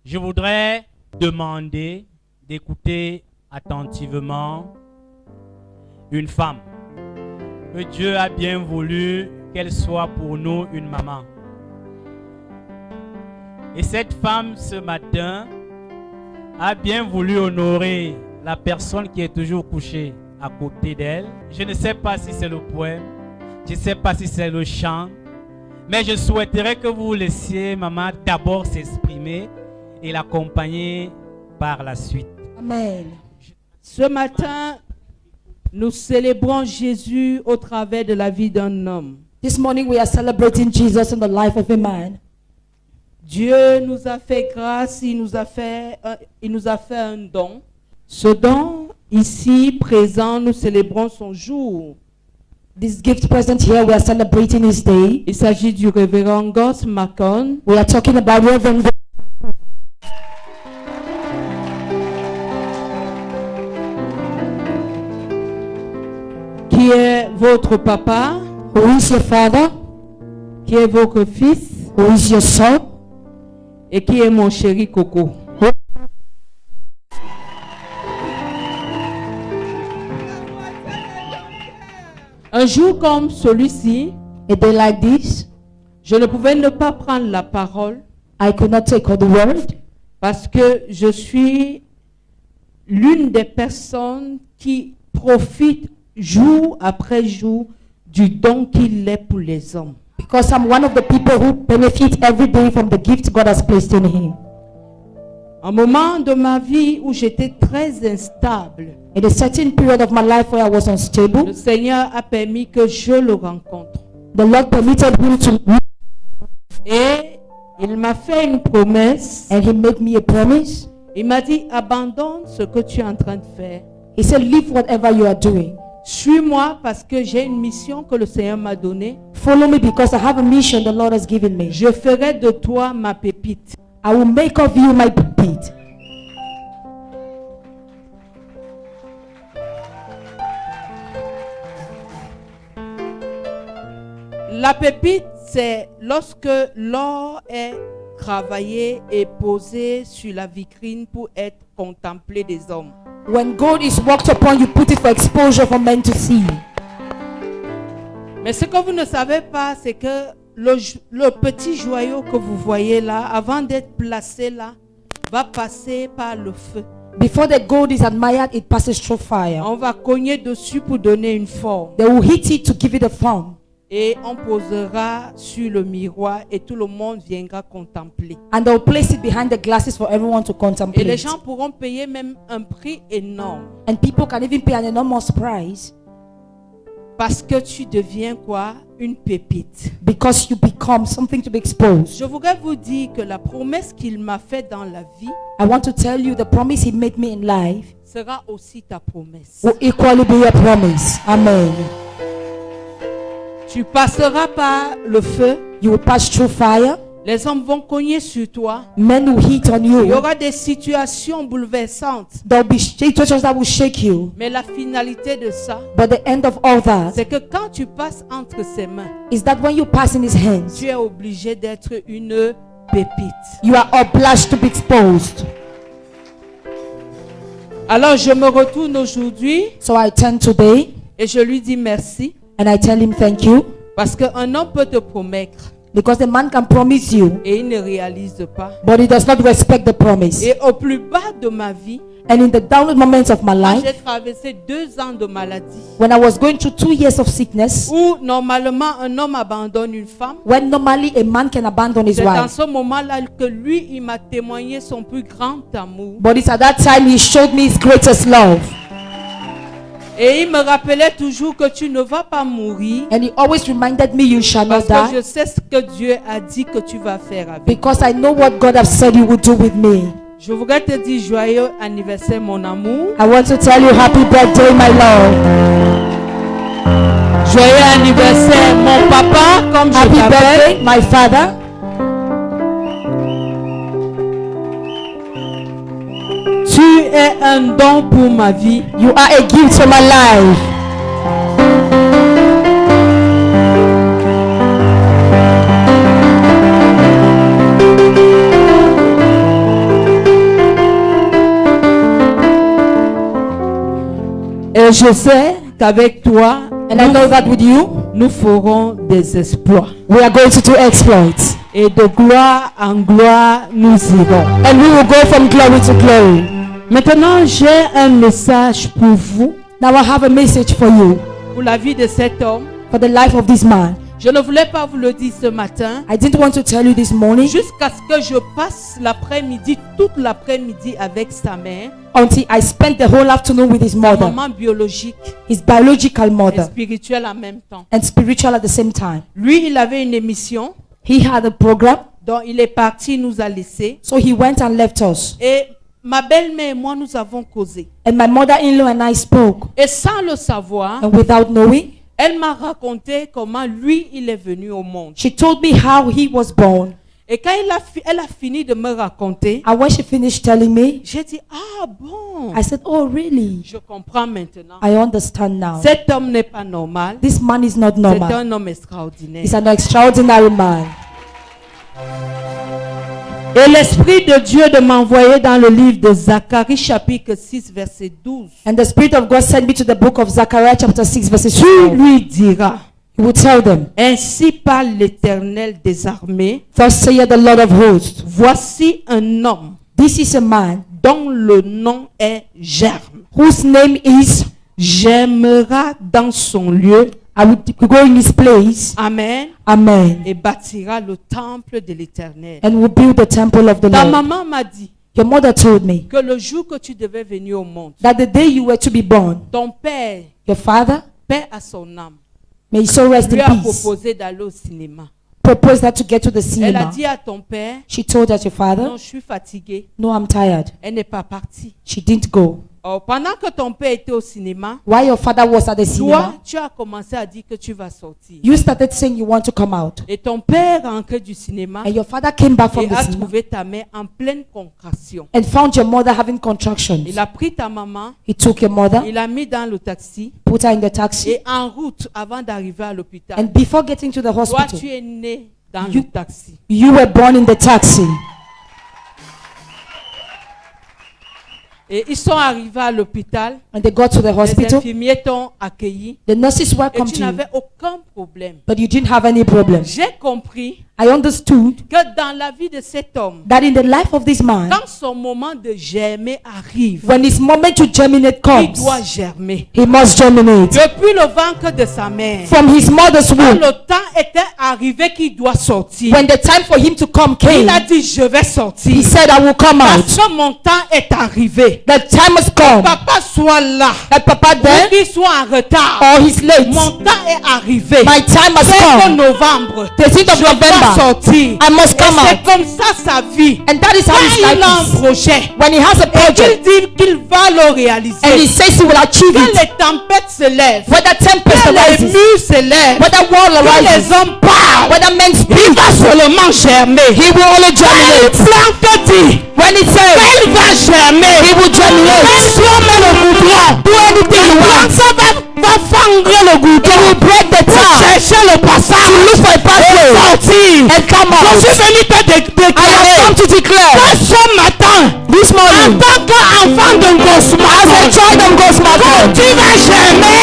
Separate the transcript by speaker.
Speaker 1: Je voudrais demander d'écouter attentivement une femme que Dieu a bien voulu qu'elle soit pour nous une maman. Et cette femme ce matin a bien voulu honorer la personne qui est toujours couchée à côté d'elle. Je ne sais pas si c'est le poème, je ne sais pas si c'est le chant, mais je souhaiterais que vous laissiez maman d'abord s'exprimer et l'accompagner par la suite.
Speaker 2: Amen.
Speaker 3: Ce matin, nous célébrons Jésus au travers de la vie d'un homme.
Speaker 2: This morning we are celebrating Jesus in the life of a man.
Speaker 3: Dieu nous a fait grâce, il nous a fait un don. Ce don, ici présent, nous célébrons son jour.
Speaker 2: This gift present here, we are celebrating his day.
Speaker 3: Il s'agit du révérend Gus Macon.
Speaker 2: We are talking about Reverend
Speaker 3: qui est votre papa,
Speaker 2: who is your father,
Speaker 3: qui est votre fils
Speaker 2: who is your son,
Speaker 3: et qui est mon chéri Coco. Un jour comme celui-ci,
Speaker 2: a day like this,
Speaker 3: je ne pouvais ne pas prendre la parole
Speaker 2: I could not take all the word
Speaker 3: parce que je suis l'une des personnes qui profitent jour après jour du don qu'il est pour les hommes.
Speaker 2: because I'm one of the people who benefit every day from the gift God has placed in him.
Speaker 3: Un moment de ma vie où j'étais très instable,
Speaker 2: In a certain period of my life where I was
Speaker 3: le
Speaker 2: unstable,
Speaker 3: Seigneur a permis que je le rencontre.
Speaker 2: the Lord permitted him to
Speaker 3: Et il m'a fait une promesse.
Speaker 2: and he made me a promise.
Speaker 3: Il m'a dit, abandonne ce que tu es en train de faire.
Speaker 2: He said, leave whatever you are doing.
Speaker 3: Suis-moi parce que j'ai une mission que le Seigneur m'a donnée.
Speaker 2: Follow me because I have a mission the Lord has given me.
Speaker 3: Je ferai de toi ma pépite.
Speaker 2: I will make of you my pulpit.
Speaker 3: La pépite, c'est lorsque l'or est travaillé et posé sur la vitrine pour être contemplé des hommes.
Speaker 2: When gold is worked upon, you put it for exposure for men to see.
Speaker 3: Mais ce que vous ne savez pas, c'est que le petit joyau que vous voyez là, avant d'être placé là, va passer par le feu.
Speaker 2: Before the gold is admired, it passes through fire.
Speaker 3: On va cogner dessus pour donner une forme.
Speaker 2: They will hit it to give it a form.
Speaker 3: Et on posera sur le miroir et tout le monde viendra contempler.
Speaker 2: And they will place it behind the glasses for everyone to
Speaker 3: Et les
Speaker 2: contemplate.
Speaker 3: gens pourront payer même un prix énorme.
Speaker 2: And people can even pay an enormous price
Speaker 3: Parce que tu deviens quoi? Une pépite.
Speaker 2: because you become something to be exposed.
Speaker 3: Je voudrais vous dire que la promesse qu'il m'a faite dans la vie
Speaker 2: I want to tell you the promise he made me in life
Speaker 3: sera aussi ta promesse.
Speaker 2: will equally be your promise. Amen.
Speaker 3: Tu passeras par le feu.
Speaker 2: You will pass through fire.
Speaker 3: Les hommes vont cogner sur toi.
Speaker 2: Men will hit on
Speaker 3: Il y
Speaker 2: you.
Speaker 3: aura des situations bouleversantes.
Speaker 2: There will be situations that will shake you.
Speaker 3: Mais la finalité de ça,
Speaker 2: But the end of all that
Speaker 3: c'est que quand tu passes entre ses mains,
Speaker 2: is that when you pass in his hands,
Speaker 3: tu es obligé d'être une pépite.
Speaker 2: you are obliged to be exposed.
Speaker 3: Alors je me retourne aujourd'hui
Speaker 2: So I turn today
Speaker 3: et je lui dis merci.
Speaker 2: and I tell him thank you,
Speaker 3: Parce qu'un homme peut te promettre
Speaker 2: because the man can promise you,
Speaker 3: et il ne réalise pas.
Speaker 2: but he does not respect the promise.
Speaker 3: Et au plus bas de ma vie,
Speaker 2: And in the downward moments of my
Speaker 3: quand j'ai
Speaker 2: life,
Speaker 3: traversé 2 ans de maladie,
Speaker 2: when I was going through 2 years of sickness,
Speaker 3: où normalement un homme abandonne une femme,
Speaker 2: when normally a man can abandon his
Speaker 3: c'est dans
Speaker 2: wife,
Speaker 3: ce moment-là que lui, il m'a témoigné son plus grand amour.
Speaker 2: but it's at that time he showed me his greatest love.
Speaker 3: Et il me rappelait toujours que tu ne vas pas mourir
Speaker 2: And he always reminded me, you shall not
Speaker 3: parce que je
Speaker 2: die,
Speaker 3: sais ce que Dieu a dit que tu vas faire avec.
Speaker 2: because I know what God has said he would do with me.
Speaker 3: Je voudrais te dire joyeux anniversaire mon amour.
Speaker 2: I want to tell you happy birthday, my love.
Speaker 3: Joyeux anniversaire mon papa, comme je
Speaker 2: Happy
Speaker 3: t'appelle.
Speaker 2: birthday, my father.
Speaker 3: Tu es un don pour ma vie.
Speaker 2: You are a gift to my life.
Speaker 3: Et je sais qu'avec toi,
Speaker 2: And I know that with you,
Speaker 3: nous ferons des exploits.
Speaker 2: we are going to do exploits.
Speaker 3: Et de gloire en gloire, nous irons.
Speaker 2: And we will go from glory to glory.
Speaker 3: Maintenant, j'ai un message pour vous,
Speaker 2: Now I have a message for you,
Speaker 3: pour la vie de cet homme.
Speaker 2: for the life of this man.
Speaker 3: Je ne voulais pas vous le dire ce matin,
Speaker 2: I didn't want to tell you this morning
Speaker 3: jusqu'à ce que je passe l'après-midi, toute l'après-midi avec sa mère,
Speaker 2: until I spent the whole afternoon with his
Speaker 3: sa
Speaker 2: mother,
Speaker 3: maman biologique
Speaker 2: his biological
Speaker 3: et
Speaker 2: mother,
Speaker 3: spirituelle en même temps.
Speaker 2: and spiritual at the same time.
Speaker 3: Lui, il avait une émission
Speaker 2: He had a program,
Speaker 3: dont il est parti, nous a laissés.
Speaker 2: so he went and left us.
Speaker 3: Et ma belle-mère et moi, nous avons causé.
Speaker 2: And my mother-in-law and I spoke.
Speaker 3: Et sans le savoir,
Speaker 2: And without knowing,
Speaker 3: elle m'a raconté comment lui, il est venu au monde.
Speaker 2: she told me how he was born.
Speaker 3: Et quand elle a fini de me raconter,
Speaker 2: And when she finished telling me,
Speaker 3: j'ai dit, ah bon,
Speaker 2: I said, oh really?
Speaker 3: je comprends maintenant.
Speaker 2: I understand now.
Speaker 3: Cet homme n'est pas normal,
Speaker 2: This man is not
Speaker 3: c'est
Speaker 2: normal.
Speaker 3: un homme extraordinaire.
Speaker 2: He's an extraordinary man.
Speaker 3: Et l'Esprit de Dieu de m'envoyer dans le livre de Zacharie chapitre 6 verset 12.
Speaker 2: And the Spirit of God sent me to the book of Zechariah chapter 6 verses
Speaker 3: Tu
Speaker 2: 12.
Speaker 3: lui diras,
Speaker 2: He will tell them,
Speaker 3: ainsi parle l'Éternel des armées,
Speaker 2: thus saith the Lord of hosts,
Speaker 3: voici un homme
Speaker 2: this is a man
Speaker 3: dont le nom est Germe.
Speaker 2: whose name is,
Speaker 3: Germera dans son lieu,
Speaker 2: I will go in his place,
Speaker 3: amen,
Speaker 2: amen,
Speaker 3: et bâtira le temple de l'Éternel.
Speaker 2: and will build the temple of the
Speaker 3: Ta
Speaker 2: Lord.
Speaker 3: maman m'a dit
Speaker 2: Your mother told me
Speaker 3: que le jour que tu devais venir au monde,
Speaker 2: that the day you were to be born,
Speaker 3: ton père,
Speaker 2: your father,
Speaker 3: paix à son âme,
Speaker 2: may his soul rest
Speaker 3: lui
Speaker 2: in
Speaker 3: a
Speaker 2: peace,
Speaker 3: proposé d'aller au cinéma.
Speaker 2: proposed that to get to the
Speaker 3: Elle a
Speaker 2: cinema.
Speaker 3: dit à ton père,
Speaker 2: She told that your
Speaker 3: non,
Speaker 2: father,
Speaker 3: je suis fatiguée.
Speaker 2: no, I'm tired.
Speaker 3: Elle n'est pas partie.
Speaker 2: She didn't go.
Speaker 3: Oh, pendant que ton père était au cinéma,
Speaker 2: While your father was at the
Speaker 3: toi,
Speaker 2: cinema,
Speaker 3: tu as commencé à dire que tu vas sortir.
Speaker 2: you started saying you want to come out.
Speaker 3: Et ton père rentré du cinéma
Speaker 2: And your father came back from
Speaker 3: et
Speaker 2: the
Speaker 3: a
Speaker 2: cinema
Speaker 3: trouvé ta mère en pleine contraction.
Speaker 2: and found your mother having contractions.
Speaker 3: Il a pris ta maman,
Speaker 2: He took your mother,
Speaker 3: il l'a mis dans le taxi
Speaker 2: put her in the taxi,
Speaker 3: et en route avant d'arriver à l'hôpital.
Speaker 2: and before getting to the
Speaker 3: Toi,
Speaker 2: hospital,
Speaker 3: tu es né dans
Speaker 2: You-
Speaker 3: le taxi.
Speaker 2: you were born in the taxi.
Speaker 3: Et ils sont arrivés à l'hôpital.
Speaker 2: And they got to the
Speaker 3: Les
Speaker 2: hospital.
Speaker 3: infirmiers t'ont accueilli
Speaker 2: The nurses
Speaker 3: et
Speaker 2: welcomed
Speaker 3: tu
Speaker 2: you,
Speaker 3: n'avais aucun problème.
Speaker 2: but you didn't have any problem.
Speaker 3: J'ai compris
Speaker 2: I understood
Speaker 3: que dans la vie de cet homme,
Speaker 2: that in the life of this man,
Speaker 3: quand son moment de germer arrive,
Speaker 2: when his moment to germinate
Speaker 3: il
Speaker 2: comes,
Speaker 3: doit germer.
Speaker 2: he must germinate.
Speaker 3: Depuis le ventre de sa mère,
Speaker 2: From his mother's
Speaker 3: quand
Speaker 2: womb,
Speaker 3: le temps était arrivé qu'il doit sortir,
Speaker 2: when the time for him to come
Speaker 3: il
Speaker 2: came,
Speaker 3: a dit je vais sortir.
Speaker 2: he said, I will come
Speaker 3: Parce
Speaker 2: out.
Speaker 3: que mon temps est arrivé.
Speaker 2: The time has come.
Speaker 3: Papa soit là,
Speaker 2: That Papa
Speaker 3: ou
Speaker 2: there
Speaker 3: qu'il soit en retard.
Speaker 2: or he's late.
Speaker 3: Mon temps est arrivé.
Speaker 2: My time has
Speaker 3: 5
Speaker 2: come.
Speaker 3: novembre,
Speaker 2: The 6th of
Speaker 3: je dois
Speaker 2: November,
Speaker 3: sortir.
Speaker 2: I must
Speaker 3: Et
Speaker 2: come
Speaker 3: c'est
Speaker 2: out.
Speaker 3: comme ça sa vie.
Speaker 2: And that is how his
Speaker 3: Quand il a un
Speaker 2: life is.
Speaker 3: projet,
Speaker 2: When he has a
Speaker 3: et qu'il
Speaker 2: project
Speaker 3: dit qu'il va le réaliser,
Speaker 2: and he says he will achieve
Speaker 3: que
Speaker 2: it,
Speaker 3: les tempêtes se lèvent,
Speaker 2: whether tempest
Speaker 3: que les
Speaker 2: arises,
Speaker 3: murs se lèvent,
Speaker 2: whether war
Speaker 3: que
Speaker 2: arises,
Speaker 3: les hommes parlent,
Speaker 2: whether men
Speaker 3: il
Speaker 2: speak,
Speaker 3: va seulement germer.
Speaker 2: he will only germinate.
Speaker 3: Plante dit,
Speaker 2: When it says
Speaker 3: il va germer.
Speaker 2: he will germinate,
Speaker 3: Même si on met le goudron,
Speaker 2: do anything you want.
Speaker 3: ça va fendre le
Speaker 2: He
Speaker 3: goudron.
Speaker 2: will break the
Speaker 3: Pour
Speaker 2: tar
Speaker 3: chercher le passage,
Speaker 2: look for a pathway
Speaker 3: sortir.
Speaker 2: and come
Speaker 3: Je
Speaker 2: out.
Speaker 3: suis venu te
Speaker 2: I have
Speaker 3: déclarer
Speaker 2: come to declare
Speaker 3: que ce matin,
Speaker 2: this
Speaker 3: en
Speaker 2: morning,
Speaker 3: tant qu'enfant de
Speaker 2: as a
Speaker 3: Gosman,
Speaker 2: child of God's
Speaker 3: quand
Speaker 2: mother,
Speaker 3: tu vas germer,